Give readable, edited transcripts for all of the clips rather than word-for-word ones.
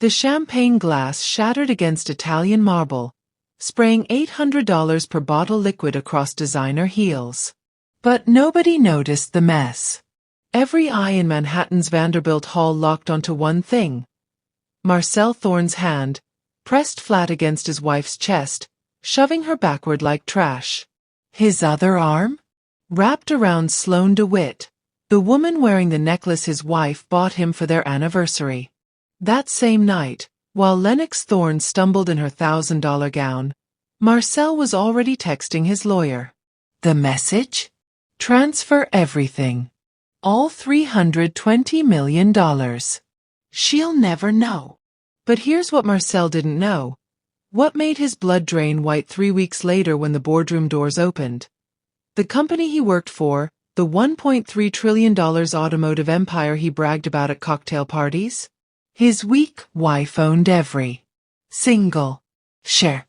The champagne glass shattered against Italian marble, spraying $800 per bottle liquid across designer heels. But nobody noticed the mess. Every eye in Manhattan's Vanderbilt Hall locked onto one thing. Marcel Thorne's hand, pressed flat against his wife's chest, shoving her backward like trash. His other arm? Wrapped around Sloane DeWitt, the woman wearing the necklace his wife bought him for their anniversary. That same night, while Lennox Thorne stumbled in her $1,000 gown, Marcel was already texting his lawyer. The message? Transfer everything. All $320 million. She'll never know. But here's what Marcel didn't know. What made his blood drain white 3 weeks later when the boardroom doors opened? The company he worked for, the $1.3 trillion automotive empire he bragged about at cocktail parties? His weak wife owned every single share.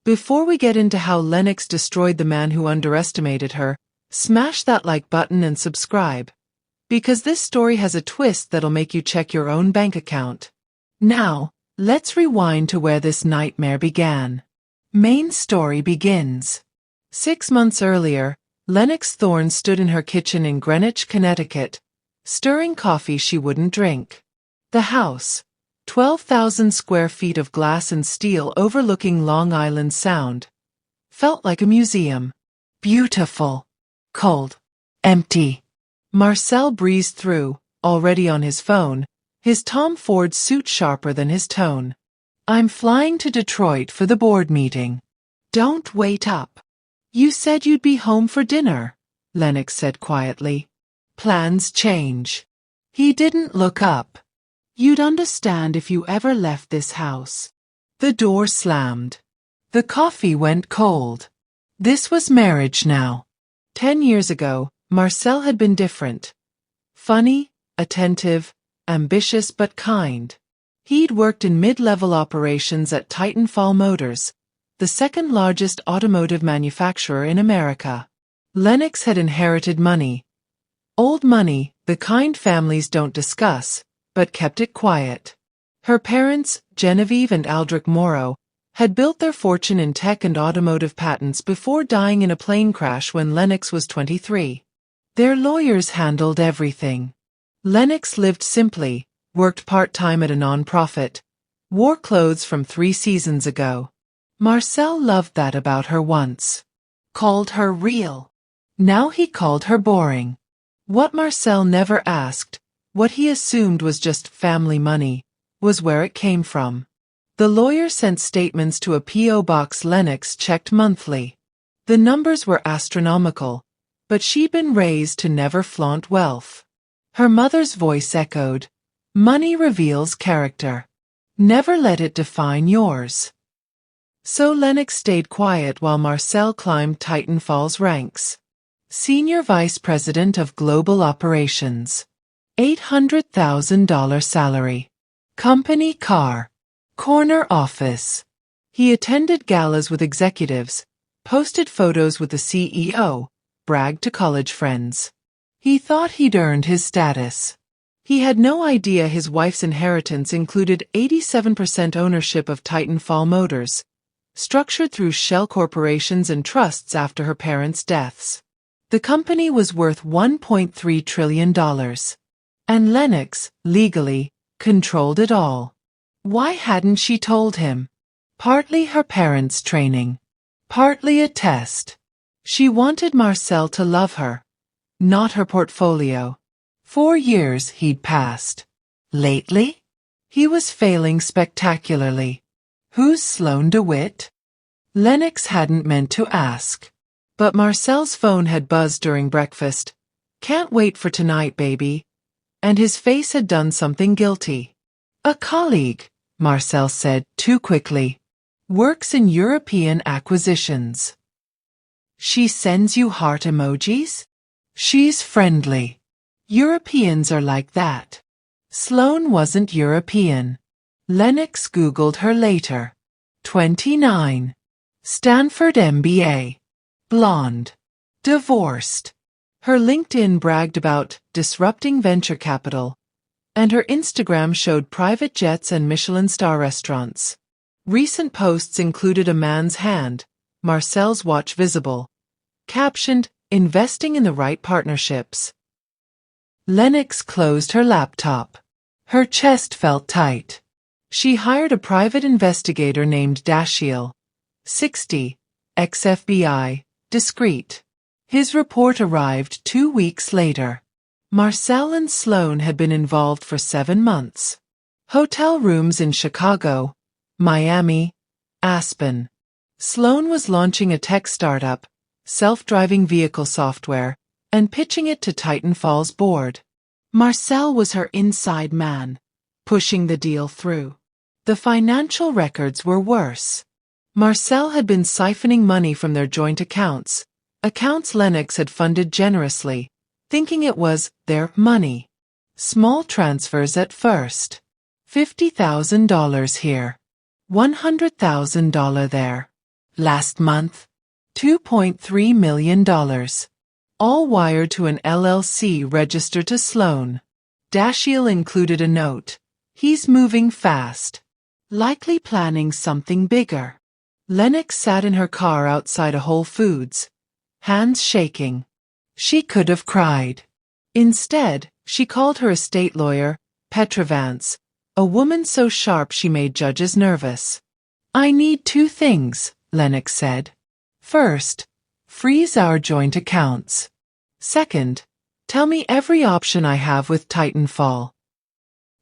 Before we get into how Lennox destroyed the man who underestimated her, smash that like button and subscribe. Because this story has a twist that'll make you check your own bank account. Now, let's rewind to where this nightmare began. Main story begins. 6 months earlier, Lennox Thorne stood in her kitchen in Greenwich, Connecticut, stirring coffee she wouldn't drink. The house, 12,000 square feet of glass and steel overlooking Long Island Sound, felt like a museum. Beautiful. Cold. Empty. Marcel breezed through, already on his phone, his Tom Ford suit sharper than his tone. I'm flying to Detroit for the board meeting. Don't wait up. You said you'd be home for dinner, Lennox said quietly. Plans change. He didn't look up. You'd understand if you ever left this house. The door slammed. The coffee went cold. This was marriage now. 10 years ago, Marcel had been different. Funny, attentive, ambitious but kind. He'd worked in mid-level operations at Titanfall Motors, the second largest automotive manufacturer in America. Lennox had inherited money. Old money, the kind families don't discuss, but kept it quiet. Her parents, Genevieve and Aldrich Morrow, had built their fortune in tech and automotive patents before dying in a plane crash when Lennox was 23. Their lawyers handled everything. Lennox lived simply, worked part-time at a non-profit, wore clothes from 3 seasons ago. Marcel loved that about her once. Called her real. Now he called her boring. What Marcel never asked, what he assumed was just family money, was where it came from. The lawyer sent statements to a P.O. box Lennox checked monthly. The numbers were astronomical, but she'd been raised to never flaunt wealth. Her mother's voice echoed, money reveals character. Never let it define yours. So Lennox stayed quiet while Marcel climbed Titanfall's ranks. Senior Vice President of Global Operations. $800,000 salary. Company car. Corner office. He attended galas with executives, posted photos with the CEO, bragged to college friends. He thought he'd earned his status. He had no idea his wife's inheritance included 87% ownership of Titanfall Motors, structured through shell corporations and trusts after her parents' deaths. The company was worth $1.3 trillion. And Lennox, legally, controlled it all. Why hadn't she told him? Partly her parents' training. Partly a test. She wanted Marcel to love her, not her portfolio. 4 years he'd passed. Lately? He was failing spectacularly. Who's Sloane DeWitt? Lennox hadn't meant to ask. But Marcel's phone had buzzed during breakfast. Can't wait for tonight, baby. And his face had done something guilty. A colleague, Marcel said too quickly. Works in European acquisitions. She sends you heart emojis? She's friendly. Europeans are like that. Sloane wasn't European. Lennox Googled her later. 29. Stanford MBA. Blonde. Divorced. Her LinkedIn bragged about disrupting venture capital, And her Instagram showed private jets and Michelin star restaurants. Recent posts included a man's hand, Marcel's watch visible, captioned, "Investing in the right partnerships." Lennox closed her laptop. Her chest felt tight. She hired a private investigator named Dashiell, 60, ex-FBI, discreet. His report arrived 2 weeks later. Marcel and Sloane had been involved for 7 months. Hotel rooms in Chicago, Miami, Aspen. Sloane was launching a tech startup, self-driving vehicle software, and pitching it to Titanfall's board. Marcel was her inside man, pushing the deal through. The financial records were worse. Marcel had been siphoning money from their joint accounts Lennox had funded generously, thinking it was their money. Small transfers at first. $50,000 here. $100,000 there. Last month, $2.3 million. All wired to an LLC registered to Sloane. Dashiell included a note. He's moving fast. Likely planning something bigger. Lennox sat in her car outside a Whole Foods, hands shaking. She could have cried. Instead, she called her estate lawyer, Petra Vance, a woman so sharp she made judges nervous. "I need 2 things, Lennox said. First, freeze our joint accounts. Second, tell me every option I have with Titanfall."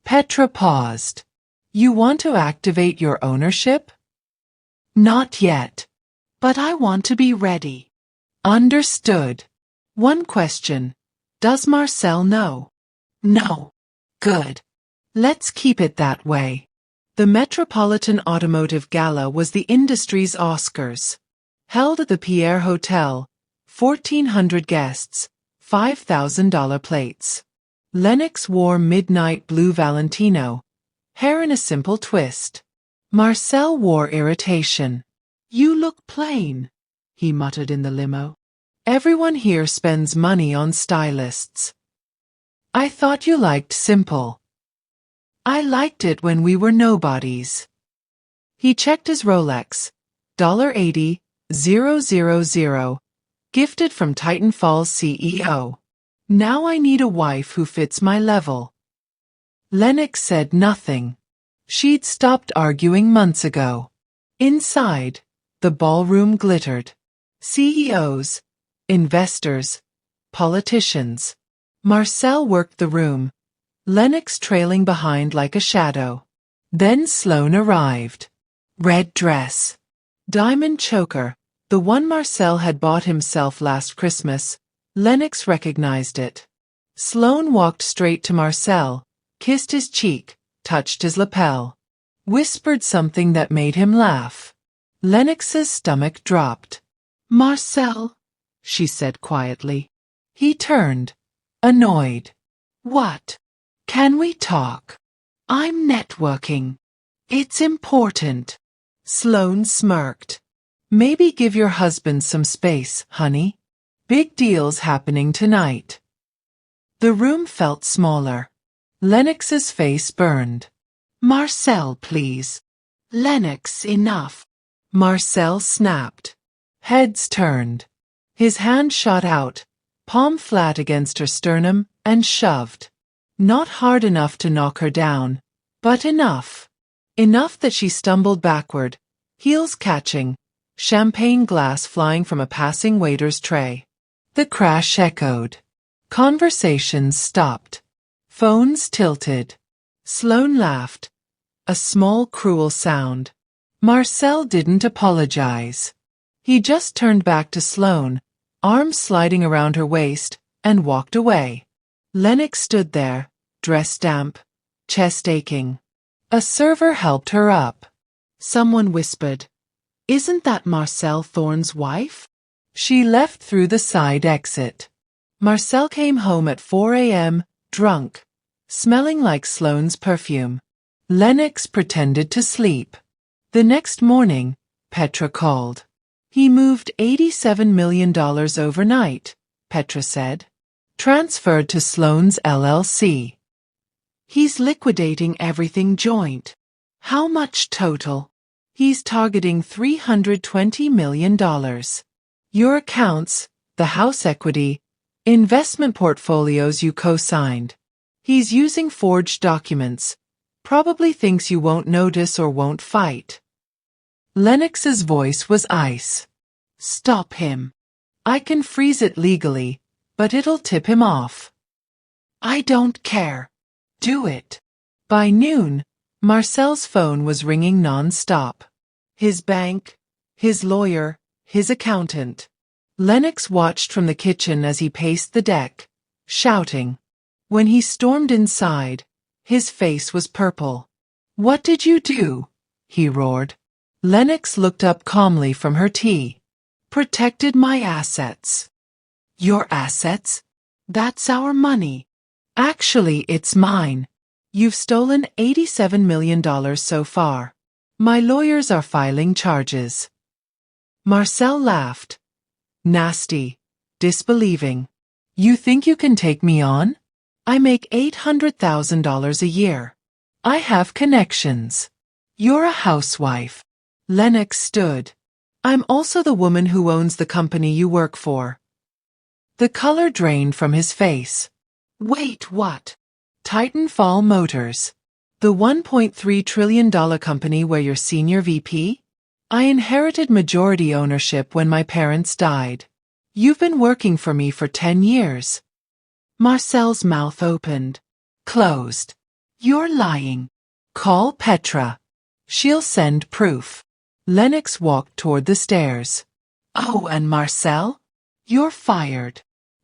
Petra paused. "You want to activate your ownership?" "Not yet. But I want to be ready." "Understood. One question. Does Marcel know?" "No." "Good. Let's keep it that way." The Metropolitan Automotive Gala was the industry's Oscars. Held at the Pierre Hotel, 1,400 guests, $5,000 plates. Lennox wore midnight blue Valentino, hair in a simple twist. Marcel wore irritation. "You look plain," he muttered in the limo. "Everyone here spends money on stylists." "I thought you liked simple." "I liked it when we were nobodies." He checked his Rolex, $80,000, gifted from Titanfall's CEO. "Now I need a wife who fits my level." Lennox said nothing. She'd stopped arguing months ago. Inside, the ballroom glittered. CEOs, investors, politicians. Marcel worked the room, Lennox trailing behind like a shadow. Then Sloane arrived. Red dress. Diamond choker, the one Marcel had bought himself last Christmas. Lennox recognized it. Sloane walked straight to Marcel, kissed his cheek, touched his lapel. Whispered something that made him laugh. Lennox's stomach dropped. "Marcel," she said quietly. He turned, annoyed. "What? Can we talk? I'm networking. It's important." Sloane smirked. "Maybe give your husband some space, honey. Big deal's happening tonight." The room felt smaller. Lennox's face burned. "Marcel, please." "Lennox, enough." Marcel snapped. Heads turned. His hand shot out, palm flat against her sternum, and shoved. Not hard enough to knock her down, but enough. Enough that she stumbled backward, heels catching, champagne glass flying from a passing waiter's tray. The crash echoed. Conversations stopped. Phones tilted. Sloane laughed. A small, cruel sound. Marcel didn't apologize. He just turned back to Sloane, arms sliding around her waist, and walked away. Lennox stood there, dress damp, chest aching. A server helped her up. Someone whispered, "Isn't that Marcel Thorne's wife?" She left through the side exit. Marcel came home at 4 a.m., drunk, smelling like Sloane's perfume. Lennox pretended to sleep. The next morning, Petra called. "He moved $87 million overnight," Petra said. "Transferred to Sloane's LLC." He's liquidating everything joint. How much total? He's targeting $320 million. Your accounts, the house equity, investment portfolios you co-signed. He's using forged documents. Probably thinks you won't notice or won't fight. Lennox's voice was ice. Stop him. I can freeze it legally, but it'll tip him off. I don't care. Do it. By noon, Marcel's phone was ringing non-stop. His bank, his lawyer, his accountant. Lennox watched from the kitchen as he paced the deck, shouting. When he stormed inside, his face was purple. What did you do? He roared. Lennox looked up calmly from her tea. Protected my assets. Your assets? That's our money. Actually, it's mine. You've stolen $87 million so far. My lawyers are filing charges. Marcel laughed. Nasty. Disbelieving. You think you can take me on? I make $800,000 a year. I have connections. You're a housewife. Lennox stood. I'm also the woman who owns the company you work for. The color drained from his face. Wait, what? Titanfall Motors. The $1.3 trillion company where you're senior VP? I inherited majority ownership when my parents died. You've been working for me for 10 years. Marcel's mouth opened. Closed. You're lying. Call Petra. She'll send proof. Lennox walked toward the stairs. Oh, and Marcel? You're fired.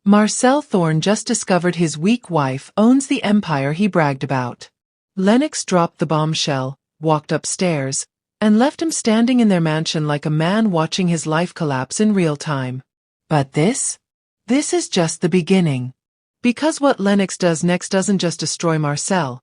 Marcel Thorne just discovered his weak wife owns the empire he bragged about. Lennox dropped the bombshell, walked upstairs, and left him standing in their mansion like a man watching his life collapse in real time. But this is just the beginning. Because what Lennox does next doesn't just destroy Marcel.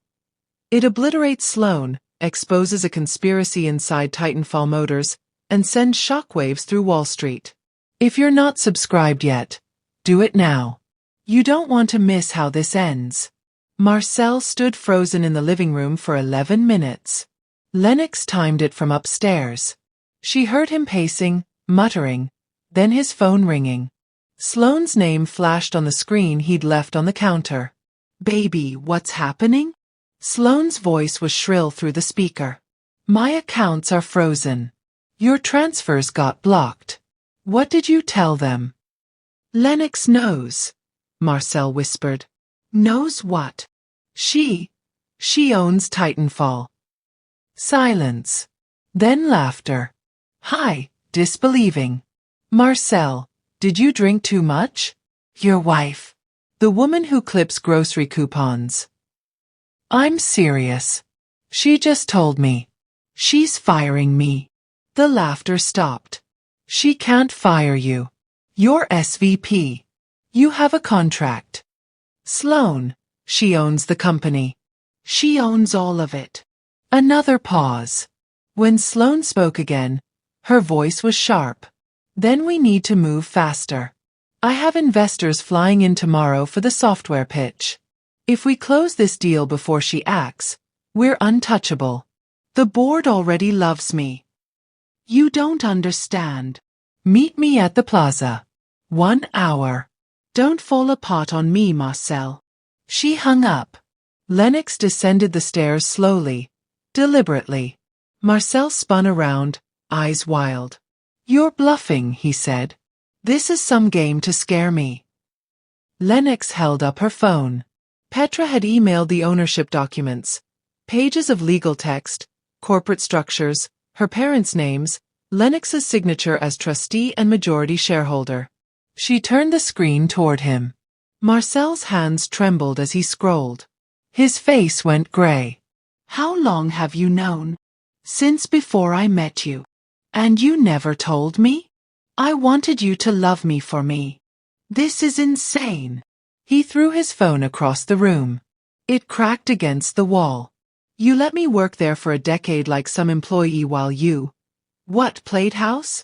It obliterates Sloan, exposes a conspiracy inside Titanfall Motors, and sends shockwaves through Wall Street. If you're not subscribed yet, do it now. You don't want to miss how this ends. Marcel stood frozen in the living room for 11 minutes. Lennox timed it from upstairs. She heard him pacing, muttering, then his phone ringing. Sloane's name flashed on the screen he'd left on the counter. Baby, what's happening? Sloane's voice was shrill through the speaker. My accounts are frozen. Your transfers got blocked. What did you tell them? Lennox knows, Marcel whispered. Knows what? She owns Titanfall. Silence. Then laughter. Hi, disbelieving. Marcel, did you drink too much? Your wife. The woman who clips grocery coupons. I'm serious. She just told me. She's firing me. The laughter stopped. She can't fire you. You're SVP. You have a contract. Sloan, she owns the company. She owns all of it. Another pause. When Sloan spoke again, her voice was sharp. Then we need to move faster. I have investors flying in tomorrow for the software pitch. If we close this deal before she acts, we're untouchable. The board already loves me. You don't understand. Meet me at the plaza. 1 hour. Don't fall apart on me, Marcel. She hung up. Lennox descended the stairs slowly, deliberately. Marcel spun around, eyes wild. You're bluffing, he said. This is some game to scare me. Lennox held up her phone. Petra had emailed the ownership documents. Pages of legal text, corporate structures, her parents' names, Lennox's signature as trustee and majority shareholder. She turned the screen toward him. Marcel's hands trembled as he scrolled. His face went gray. How long have you known? Since before I met you. And you never told me? I wanted you to love me for me. This is insane. He threw his phone across the room. It cracked against the wall. You let me work there for a decade like some employee while you... What, played house?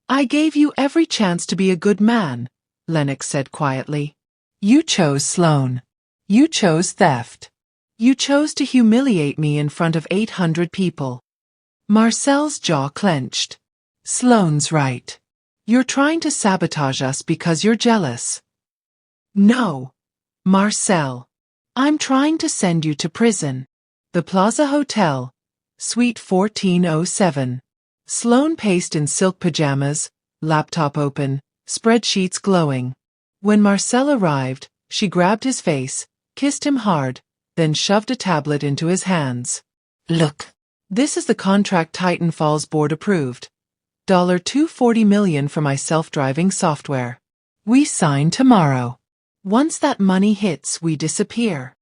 I gave you every chance to be a good man, Lennox said quietly. You chose Sloan. You chose theft. You chose to humiliate me in front of 800 people. Marcel's jaw clenched. Sloane's right. You're trying to sabotage us because you're jealous. No, Marcel. I'm trying to send you to prison. The Plaza Hotel, Suite 1407. Sloane paced in silk pajamas, laptop open, spreadsheets glowing. When Marcel arrived, she grabbed his face, kissed him hard, then shoved a tablet into his hands. Look. This is the contract Titan Falls board approved. $240 million for my self-driving software. We sign tomorrow. Once that money hits, we disappear.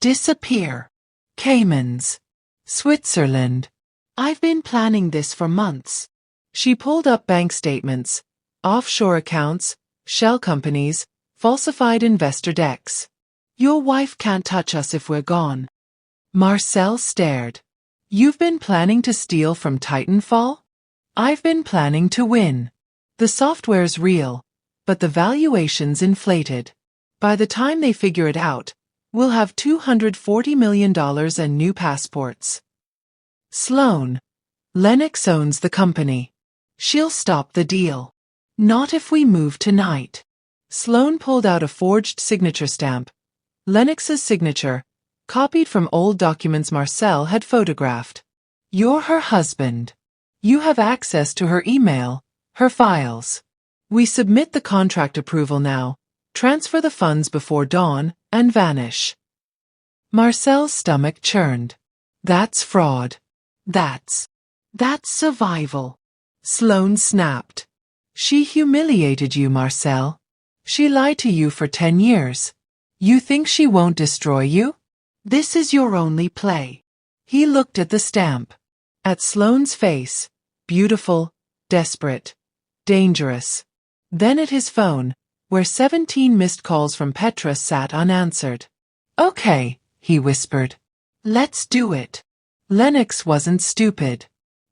Disappear. Caymans. Switzerland. I've been planning this for months. She pulled up bank statements, offshore accounts, shell companies, falsified investor decks. Your wife can't touch us if we're gone. Marcel stared. You've been planning to steal from Titanfall? I've been planning to win. The software's real, but the valuation's inflated. By the time they figure it out, we'll have $240 million and new passports. Sloane. Lennox owns the company. She'll stop the deal. Not if we move tonight. Sloane pulled out a forged signature stamp. Lennox's signature, copied from old documents Marcel had photographed. You're her husband. You have access to her email, her files. We submit the contract approval now, transfer the funds before dawn, and vanish. Marcel's stomach churned. That's fraud. That's survival. Sloane snapped. She humiliated you, Marcel. She lied to you for 10 years. You think she won't destroy you? This is your only play. He looked at the stamp. At Sloane's face, beautiful, desperate, dangerous. Then at his phone, where 17 missed calls from Petra sat unanswered. Okay, he whispered. Let's do it. Lennox wasn't stupid.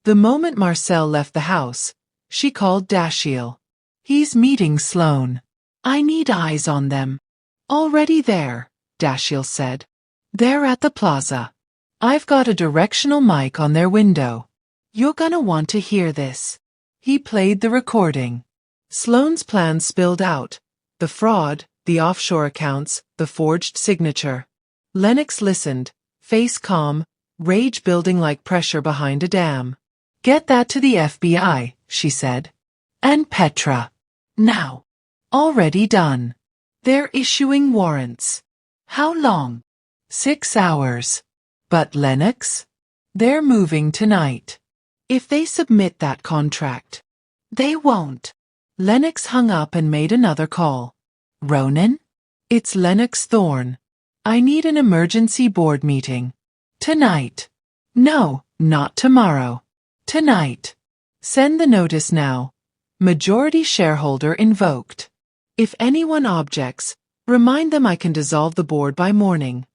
The moment Marcel left the house, she called Dashiell. He's meeting Sloane. I need eyes on them. Already there, Dashiell said. They're at the plaza. I've got a directional mic on their window. You're gonna want to hear this. He played the recording. Sloane's plan spilled out. The fraud, the offshore accounts, the forged signature. Lennox listened, face calm, rage building like pressure behind a dam. Get that to the FBI, she said. And Petra. Now. Already done. They're issuing warrants. How long? 6 hours. But Lennox? They're moving tonight. If they submit that contract. They won't. Lennox hung up and made another call. Ronan? It's Lennox Thorne. I need an emergency board meeting. Tonight. No, not tomorrow. Tonight. Send the notice now. Majority shareholder invoked. If anyone objects, remind them I can dissolve the board by morning.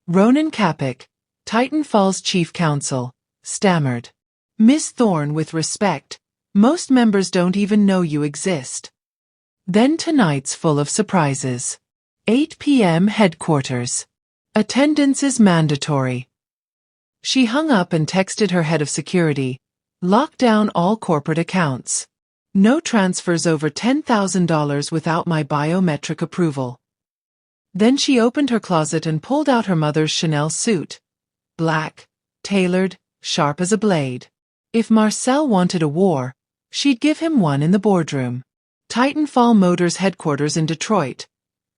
Ronan Kapik, Titan Falls chief counsel, stammered. Miss Thorne, with respect, most members don't even know you exist. Then tonight's full of surprises. 8 p.m. headquarters. Attendance is mandatory. She hung up and texted her head of security. Lock down all corporate accounts. No transfers over $10,000 without my biometric approval. Then she opened her closet and pulled out her mother's Chanel suit. Black, tailored, sharp as a blade. If Marcel wanted a war, she'd give him one in the boardroom. Titanfall Motors headquarters in Detroit.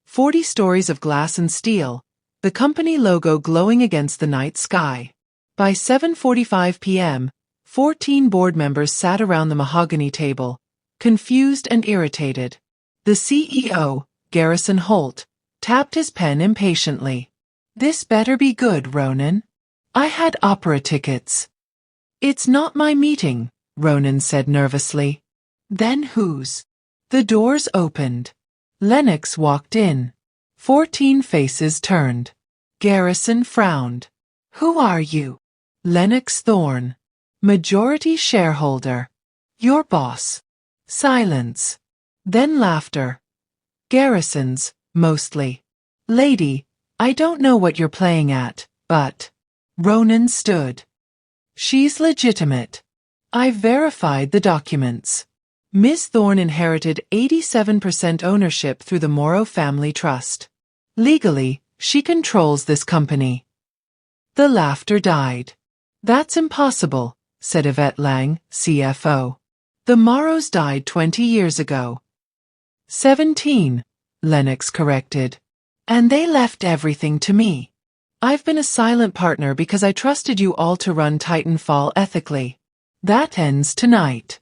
40 stories of glass and steel, the company logo glowing against the night sky. By 7:45 p.m., 14 board members sat around the mahogany table, confused and irritated. The CEO, Garrison Holt, tapped his pen impatiently. This better be good, Ronan. I had opera tickets. It's not my meeting, Ronan said nervously. Then whose? The doors opened. Lennox walked in. 14 faces turned. Garrison frowned. Who are you? Lennox Thorne. Majority shareholder. Your boss. Silence. Then laughter. Garrison's, mostly. Lady, I don't know what you're playing at, but... Ronan stood. She's legitimate. I've verified the documents. Miss Thorne inherited 87% ownership through the Morrow Family Trust. Legally, she controls this company. The laughter died. That's impossible, said Yvette Lang, CFO. The Morrows died 20 years ago. 17, Lennox corrected. And they left everything to me. I've been a silent partner because I trusted you all to run Titanfall ethically. That ends tonight.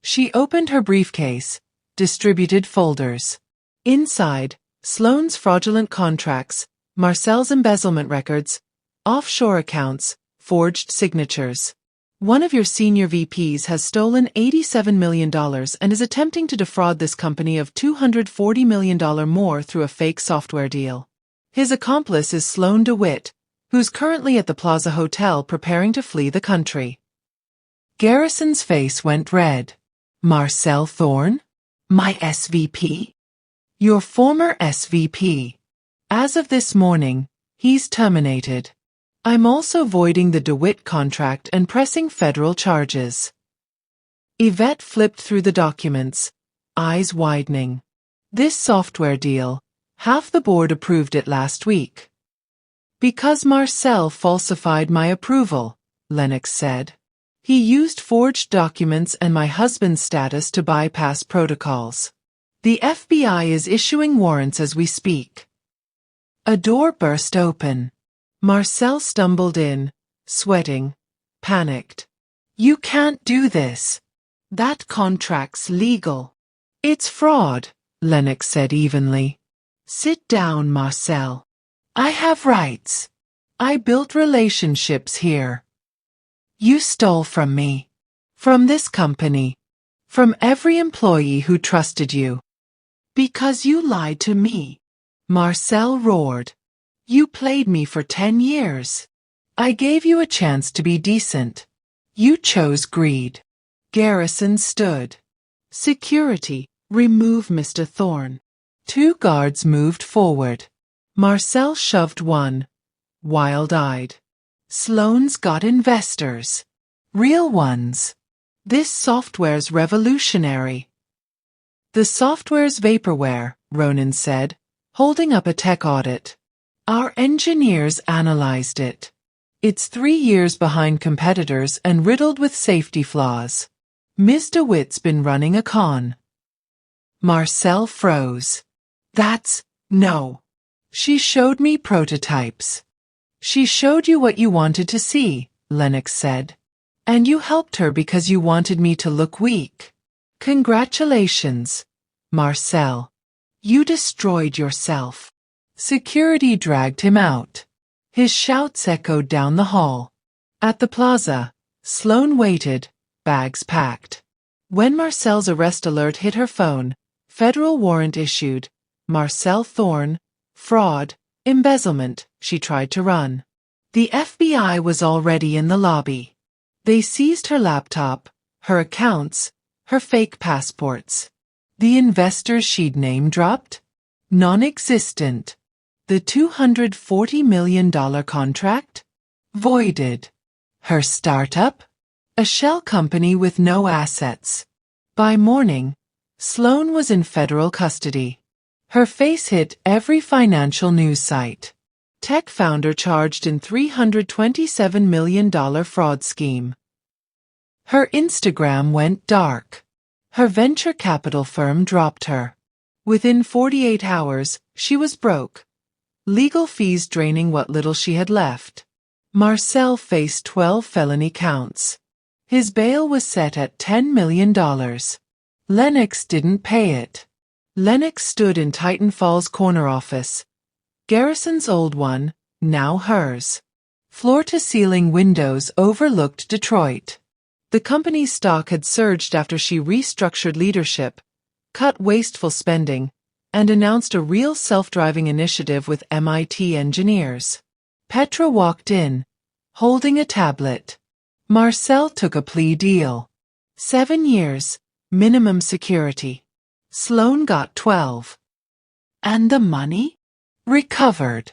She opened her briefcase, distributed folders. Inside, Sloane's fraudulent contracts, Marcel's embezzlement records, offshore accounts, forged signatures. One of your senior VPs has stolen $87 million and is attempting to defraud this company of $240 million more through a fake software deal. His accomplice is Sloane DeWitt, who's currently at the Plaza Hotel preparing to flee the country. Garrison's face went red. Marcel Thorne? My SVP? Your former SVP. As of this morning, he's terminated. I'm also voiding the DeWitt contract and pressing federal charges. Yvette flipped through the documents, eyes widening. This software deal, half the board approved it last week. Because Marcel falsified my approval, Lennox said. He used forged documents and my husband's status to bypass protocols. The FBI is issuing warrants as we speak. A door burst open. Marcel stumbled in, sweating, panicked. You can't do this. That contract's legal. It's fraud, Lennox said evenly. Sit down, Marcel. I have rights. I built relationships here. You stole from me. From this company. From every employee who trusted you. Because you lied to me. Marcel roared. You played me for 10 years. I gave you a chance to be decent. You chose greed. Garrison stood. Security, remove Mr. Thorne. 2 guards moved forward. Marcel shoved one, wild-eyed. Sloane's got investors. Real ones. This software's revolutionary. The software's vaporware, Ronan said, holding up a tech audit. Our engineers analyzed it. It's 3 years behind competitors and riddled with safety flaws. Ms. DeWitt's been running a con. Marcel froze. No. She showed me prototypes. She showed you what you wanted to see, Lennox said. And you helped her because you wanted me to look weak. Congratulations, Marcel. You destroyed yourself. Security dragged him out. His shouts echoed down the hall. At the plaza, Sloane waited, bags packed. When Marcel's arrest alert hit her phone, federal warrant issued, Marcel Thorne, fraud, embezzlement, she tried to run. The FBI was already in the lobby. They seized her laptop, her accounts, her fake passports. The investors she'd name-dropped? Non-existent. The $240 million contract? Voided. Her startup? A shell company with no assets. By morning, Sloane was in federal custody. Her face hit every financial news site. Tech founder charged in $327 million fraud scheme. Her Instagram went dark. Her venture capital firm dropped her. Within 48 hours, she was broke. Legal fees draining what little she had left. Marcel faced 12 felony counts. His bail was set at $10 million. Lennox didn't pay it. Lennox stood in Titanfall's corner office. Garrison's old one, now hers. Floor-to-ceiling windows overlooked Detroit. The company's stock had surged after she restructured leadership, cut wasteful spending, and announced a real self-driving initiative with MIT engineers. Petra walked in, holding a tablet. Marcel took a plea deal. 7 years, minimum security. Sloane got 12. And the money? Recovered.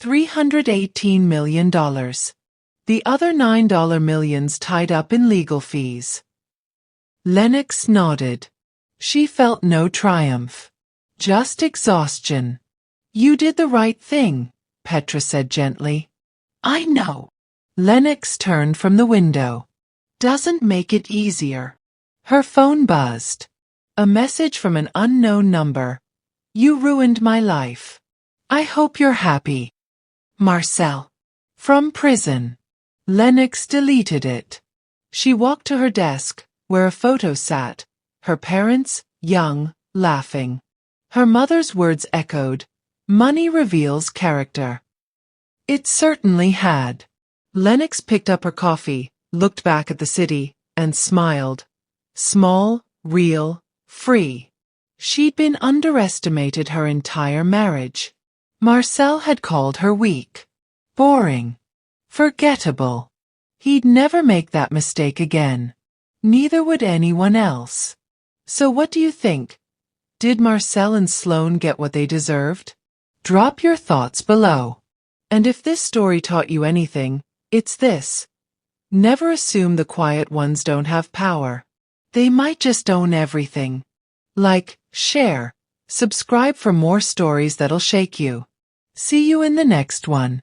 $318 million. The other $9 millions tied up in legal fees. Lennox nodded. She felt no triumph. Just exhaustion. You did the right thing, Petra said gently. I know. Lennox turned from the window. Doesn't make it easier. Her phone buzzed. A message from an unknown number. You ruined my life. I hope you're happy. Marcel. From prison. Lennox deleted it. She walked to her desk, where a photo sat, her parents, young, laughing. Her mother's words echoed, "Money reveals character." It certainly had. Lennox picked up her coffee, looked back at the city, and smiled. Small, real, free. She'd been underestimated her entire marriage. Marcel had called her weak, boring, forgettable. He'd never make that mistake again. Neither would anyone else. So what do you think? Did Marcel and Sloane get what they deserved? Drop your thoughts below. And if this story taught you anything, it's this. Never assume the quiet ones don't have power. They might just own everything. Like, share, subscribe for more stories that'll shake you. See you in the next one.